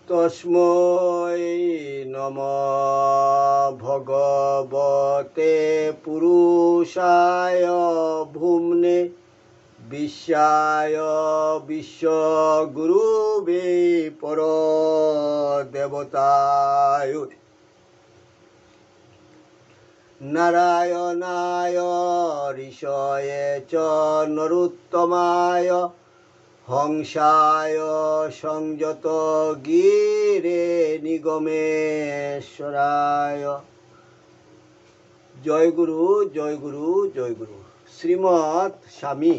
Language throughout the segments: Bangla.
তস্मै নমঃ ভগবতে পুরুষায় ভূম্নে বিশ্বায় বিশ্বগুরুবে পরদেবতায় নারায়ণায় ঋষয়ে চ নরোত্তমায় হংসায় সংযত গিরে নিগমেশ্বরায়। জয় গুরু, জয় গুরু, জয় গুরু। শ্রীমৎ স্বামী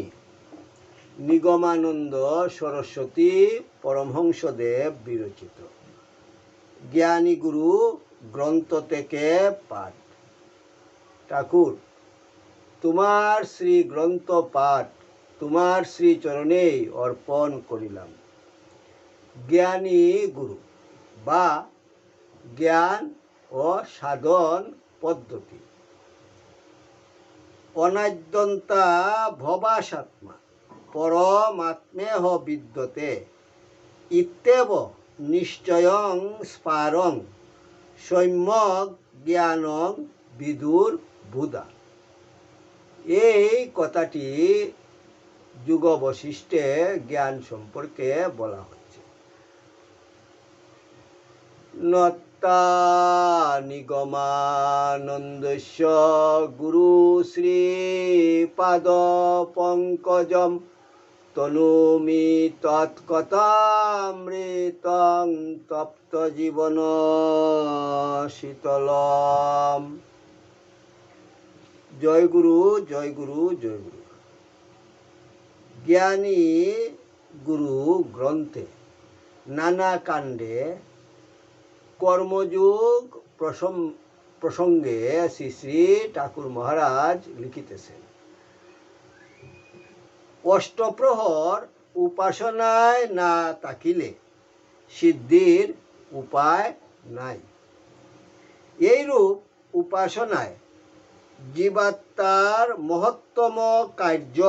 নিগমানন্দ সরস্বতী পরমহংসদেব বিরচিত জ্ঞানী গুরু গ্রন্থ থেকে পাঠ। ঠাকুর, তোমার শ্রী গ্রন্থ পাঠ তোমার শ্রীচরণেই অর্পণ করিলাম। জ্ঞানী গুরু বা জ্ঞান ও সাধন পদ্ধতি। অনাদ্যন্তা ভবাসাত্মা পরমাত্মেহ বিদ্যতে ইত্যেব নিশ্চয়ং স্পারং সম্যক জ্ঞানং বিদুর বুধা। এই কথাটি যুগ বৈশিষ্ট্যে জ্ঞান সম্পর্কে বলা হচ্ছে। নত্তা নিগমানন্দস্য গুরু শ্রী পাদ পঙ্কজম তনুমি তৎকথামৃতং তপ্ত জীবন শীতলম। জয় গুরু, জয় গুরু, জয় গুরু। জ্ঞানী গুরু গ্রন্থে নানা কাণ্ডে কর্মযোগ প্রসঙ্গে শ্রী শ্রী ঠাকুর মহারাজ লিখিতেছেন। অষ্টপ্রহর উপাসনায় না থাকিলে সিদ্ধির উপায় নাই। এইরূপ উপাসনায় জীবাত্মার মহত্তম কার্য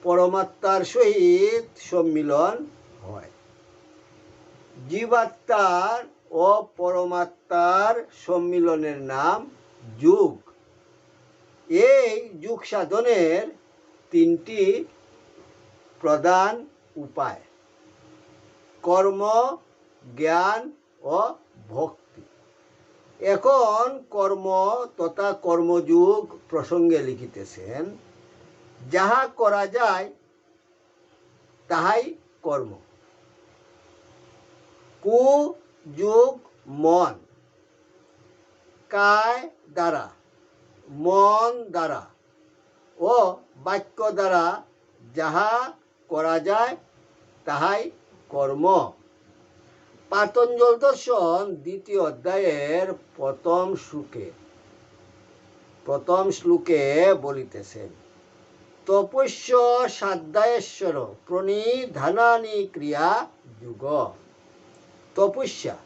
পরমাত্মার সহিত সম্মিলন হয়। জীবাত্মার ও পরমাত্মার সম্মিলনের নাম যোগ। এই যোগ সাধনের তিনটি প্রধান উপায়: কর্ম, জ্ঞান ও ভক্তি। এখন কর্ম তথা কর্মযোগ প্রসঙ্গে লিখিতেছেন। যাহা করা যায় তাহাই কর্ম। কুযোগ মন, কায় দ্বারা, মন দ্বারা ও বাক্য দ্বারা যাহা করা যায় তাহাই কর্ম। পাতঞ্জল দর্শন 2য় অধ্যায়ের প্রথম শ্লোকে বলিতেছেন, তপস্য সাধ্যায়েশ্বর প্রণিধানানি ক্রিয়া যুগ। তপস্যা,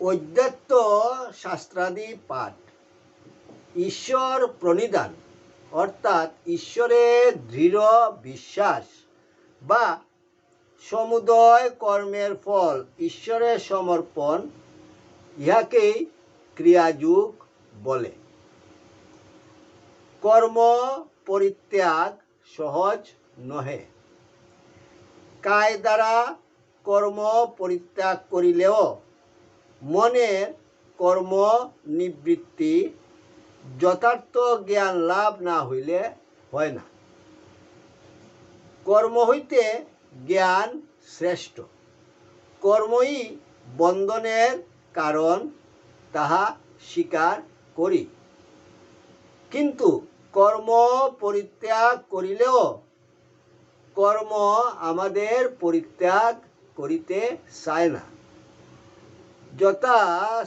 অধ্যাত্ম শাস্ত্রাদি পাঠ, ঈশ্বর প্রণিধান অর্থাৎ ঈশ্বরের দৃঢ় বিশ্বাস বা সমুদয় কর্মের ফল ঈশ্বরের সমর্পণ, ইহাকেই ক্রিয়াযোগ বলে। কর্ম পরিত্যাগ সহজ নহে। কায় দ্বারা কর্ম পরিত্যাগ করিলেও মনের কর্ম নিবৃত্তি যথার্থ জ্ঞান লাভ না হইলে হয় না। কর্ম হইতে জ্ঞান শ্রেষ্ঠ। কর্মই বন্ধনের কারণ, তাহা স্বীকার করি। কিন্তু কর্ম পরিত্যাগ করিলেও কর্ম আমাদের পরিত্যাগ করিতে চায় না। যথা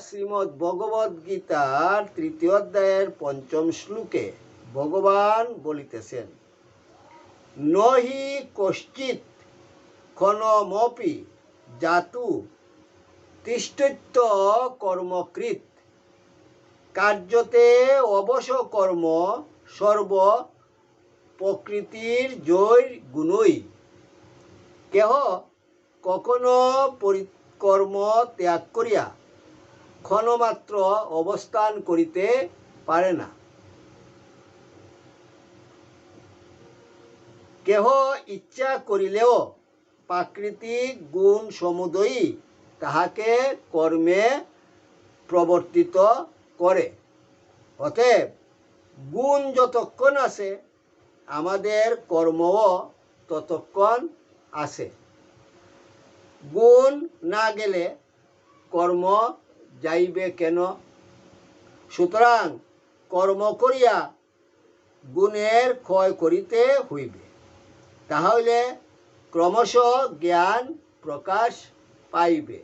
শ্রীমদ্ ভগবদ গীতার 3য় অধ্যায়ের 5ম শ্লোকে ভগবান বলিতেছেন, নহি কশ্চিৎ ক্ষণমপি জাতু তিষ্ঠত্য কর্মকৃত কার্যতে অবশ কর্ম সর্ব প্রকৃতির জয় গুণই। কেহ কখনো কর্ম ত্যাগ করিয়া ক্ষণমাত্র অবস্থান করিতে পারে না। কেহ ইচ্ছা করিলেও প্রাকৃতিক গুণ সমুদয়ই তাহাকে কর্মে প্রবর্তিত করে। অতএব গুণ যতক্ষণ আছে, আমাদের কর্মও ততক্ষণ আছে। গুণ না গেলে কর্ম যাইবে কেন? সুতরাং কর্ম করিয়া গুণের ক্ষয় করিতে হইবে, তাহলে ক্রমশ জ্ঞান প্রকাশ পাইবে।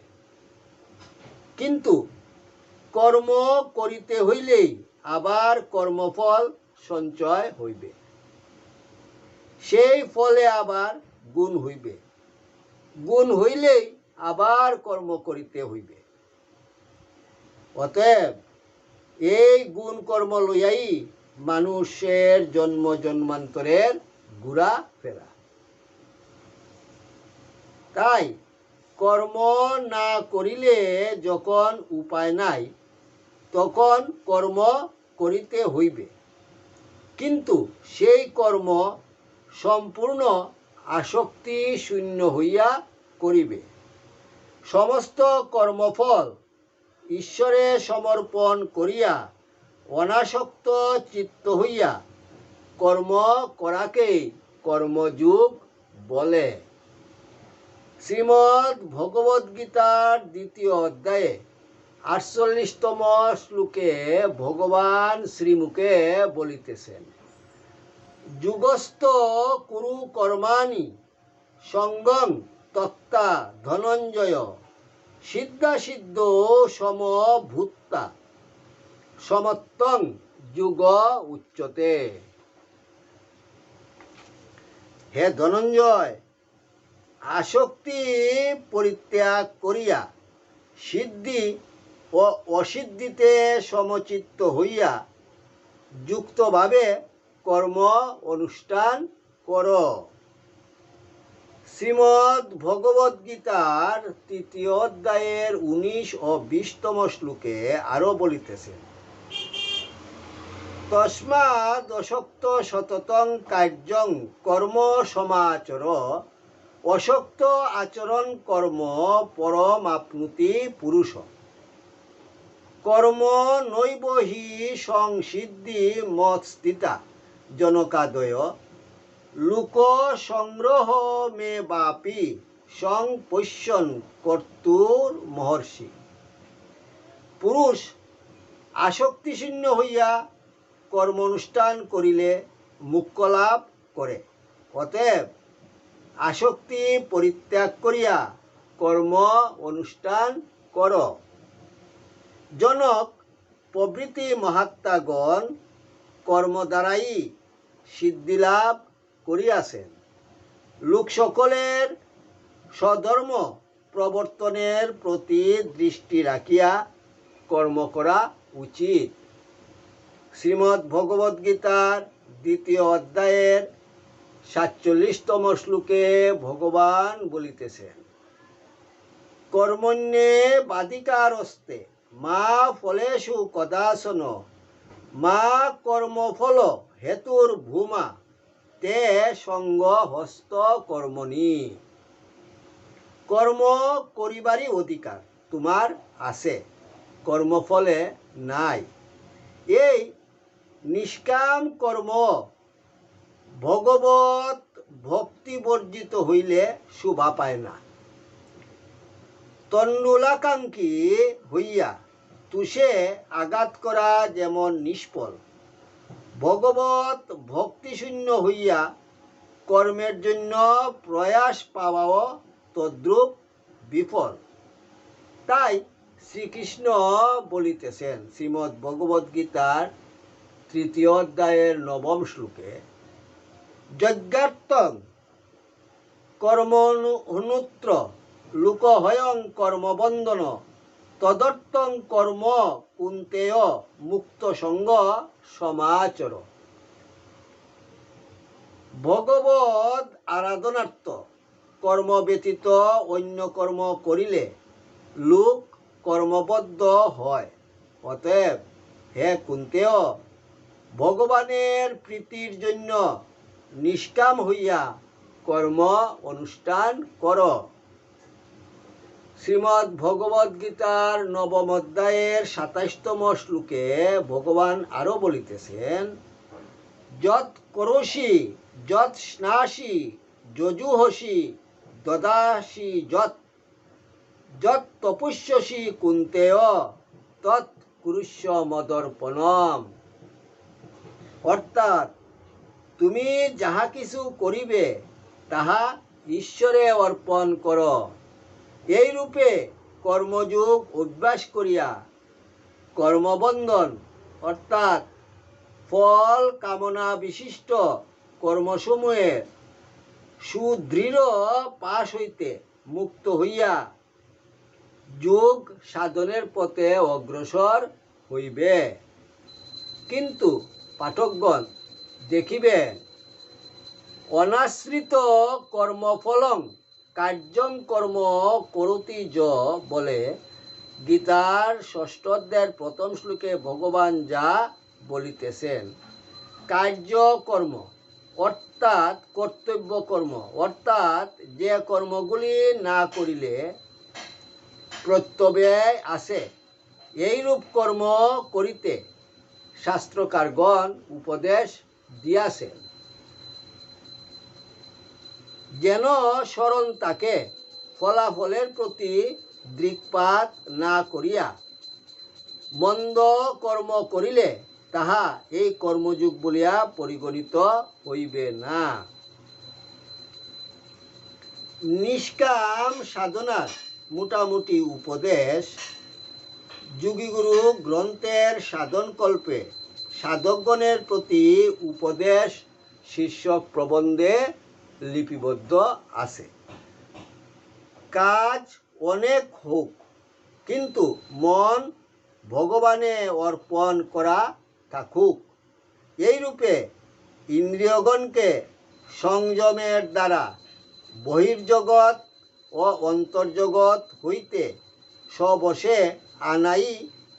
কিন্তু কর্ম করিতে হইলেই আবার কর্মফল সঞ্চয় হইবে, সেই ফলে আবার গুণ হইবে, গুণ হইলেই আবার কর্ম করিতে হইবে। অতএব এই গুণ কর্ম লইয়াই মানুষের জন্ম জন্মান্তরের ঘুরা ফেরা। তাই কর্ম না করিলে যখন উপায় নাই, তখন কর্ম করিতে হইবে। কিন্তু সেই কর্ম সম্পূর্ণ আসক্তি শূন্য হইয়া করিবে। সমস্ত কর্মফল ঈশ্বরে সমর্পণ করিয়া অনাসক্ত চিত্ত হইয়া কর্ম করাকেই কর্মযোগ বলে। শ্রীমদ্ ভগবদ্গীতার 2য় অধ্যায়ে 48তম শ্লোকে ভগবান শ্রীমুখে বলিতেছেন, যুগস্থ কুরু কর্মাণি সঙ্গং তত্তা ধনঞ্জয় সিদ্ধাসিদ্ধ সমভূতা সমত্বং যুগ উচ্যতে। হে ধনঞ্জয়, আসক্তি পরিত্যাগ করিয়া সিদ্ধি ও অসিদ্ধিতে সমচিত্ত হইয়া যুক্তভাবে কর্ম অনুষ্ঠান কর। শ্রীমদ্ ভগবদ্গীতার 3য় অধ্যায়ের 19 ও 20তম শ্লোকে আরো বলিতেছেন, তস্মাদ অসক্ত সততং কার্যং কর্ম সমাচর অসক্ত আচরণ কর্ম পরমাপ্নুতি পুরুষ। কর্ম নৈব হি সংসিদ্ধি মৎস্থিতা জনকাদয় লোক সংগ্রহ মে বাপি সংপশ্যন কর্তুর মহর্ষি। পুরুষ আসক্তিশূন্য হইয়া কর্ম অনুষ্ঠান করিলে মোক্ষ লাভ করে। অতএব আসক্তি পরিত্যাগ করিয়া কর্ম অনুষ্ঠান কর। জনক প্রভৃতি মহাত্মাগণ কর্ম দ্বারাই সিদ্ধিলাভ করিয়াছেন। লোক সকলের স্বধর্ম প্রবর্তনের প্রতি দৃষ্টি রাখিয়া কর্ম করা উচিত। শ্রীমদ্ ভগবদ্গীতার 2য় অধ্যায়ের 47তম শ্লোকে ভগবান বলিতেছেন, কর্মণ্যে বাধিকারস্তে মা ফলেষু কদাসন মা কর্মফল হেতুর ভূমা তে সঙ্গ হস্ত কর্মণি। কর্ম করিবারই অধিকার তোমার আছে, কর্মফলে নাই। এই নিষ্কাম কর্ম ভগবত ভক্তি বর্জিত হইলে শোভা পায় না। তণ্ডুলাকাঙ্ক্ষী হইয়া তুষে আঘাত করা যেমন নিষ্ফল, ভগবত ভক্তিশূন্য হইয়া কর্মের জন্য প্রয়াস পাওয়াও তদ্রূপ বিফল। তাই শ্রীকৃষ্ণ বলিতেছেন শ্রীমদ্ ভগবদ্গীতার 3য় অধ্যায়ের 9ম শ্লোকে, যজ্ঞার্থং কর্মনুত্র লোকহয়ং কর্মবন্ধন তদর্থং কর্ম কুন্তেয় মুক্ত সঙ্গ সমাচর। ভগবদ আরাধনার্থ কর্ম ব্যতীত অন্য কর্ম করিলে লোক কর্মবদ্ধ হয়। অতএব হে কুন্তেয়, ভগবানের প্রীতির জন্য নিষ্কাম হইয়া কর্ম অনুষ্ঠান কর। শ্রীমদ্ ভগবদ্ গীতার নবম অধ্যায়ের ২৭তম শ্লোকে ভগবান আরো বলিতেছেন, যৎ করোষি যৎ স্নাসি যজুহসি দদাসি যৎ যৎ তপস্যসি কুন্তেয় তৎ কুরুষ্য মদর্পণম। অর্থাৎ তুমি যাহা কিছু করিবে তাহা ঈশ্বরে অর্পণ কর। এই রূপে কর্মযোগ অভ্যাস করিয়া কর্মবন্ধন অর্থাৎ ফল কামনা বিশিষ্ট কর্মসমূহের সুদৃঢ় পাশ হইতে মুক্ত হইয়া যোগ সাধনের পথে অগ্রসর হইবে। কিন্তু পাঠকগণ দেখিবেন, অনাশ্রিত কর্মফলং কার্যং কর্ম করতি য বলে গীতার ৬ষ্ঠ অধ্যায়ের ১ম শ্লোকে ভগবান যা বলিতেছেন, কার্যকর্ম অর্থাৎ কর্তব্য কর্ম, অর্থাৎ যে কর্মগুলি না করিলে প্রত্যব্যয় আছে, এইরূপ কর্ম করিতে শাস্ত্রকারগণ উপদেশ দিয়াছেন, যেন স্মরণ তাকে ফলাফলের প্রতি দৃকপাত না করিয়া মন্দ কর্ম করিলে তাহা এই কর্মযোগ বলিয়া পরিগণিত হইবে না। নিষ্কাম সাধনার মোটামুটি উপদেশ যোগীগুরু গ্রন্থের সাধনকল্পে সাধকগণের প্রতি উপদেশ শীর্ষক প্রবন্ধে লিপিবদ্ধ আছে। কাজ অনেক হোক, কিন্তু মন ভগবানে অর্পণ করা থাকুক। এইরূপে ইন্দ্রিয়গণকে সংযমের দ্বারা বহির্জগৎ ও অন্তর্জগৎ হইতে স্ববশে আনাই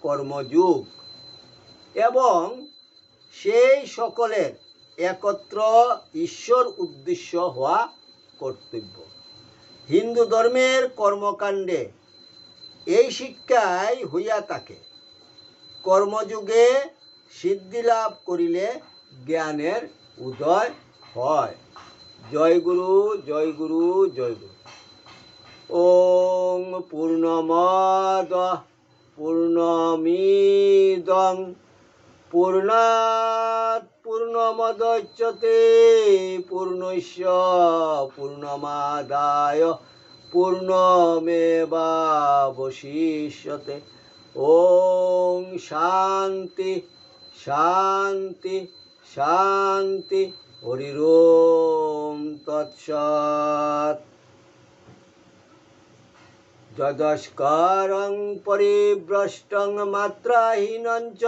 কর্মযোগ এবং সেই সকলের একত্র ঈশ্বর উদ্দেশ্য হওয়া কর্তব্য। হিন্দু ধর্মের কর্মকাণ্ডে এই শিক্ষাই হইয়া থাকে। কর্মযোগে সিদ্ধিলাভ করিলে জ্ঞানের উদয় হয়। জয় গুরু, জয় গুরু, জয় গুরু। ওং পূর্ণমদ পূর্ণমিদং পূর্ণাৎ পূর্ণমদচ্যতে পূর্ণস্য পূর্ণমাদায় পূর্ণমেবাবশিষ্যতে। ওং শান্তি শান্তি শান্তি। হরি ওম তৎসৎ। যদস্কারং পরিভ্রষ্টং মাত্রাহীনং চ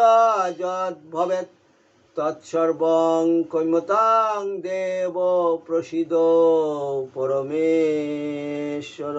যদ্ভবেৎ তৎসর্বং ক্ষম্যতাং দেব প্রসীদ পরমেশ্বর।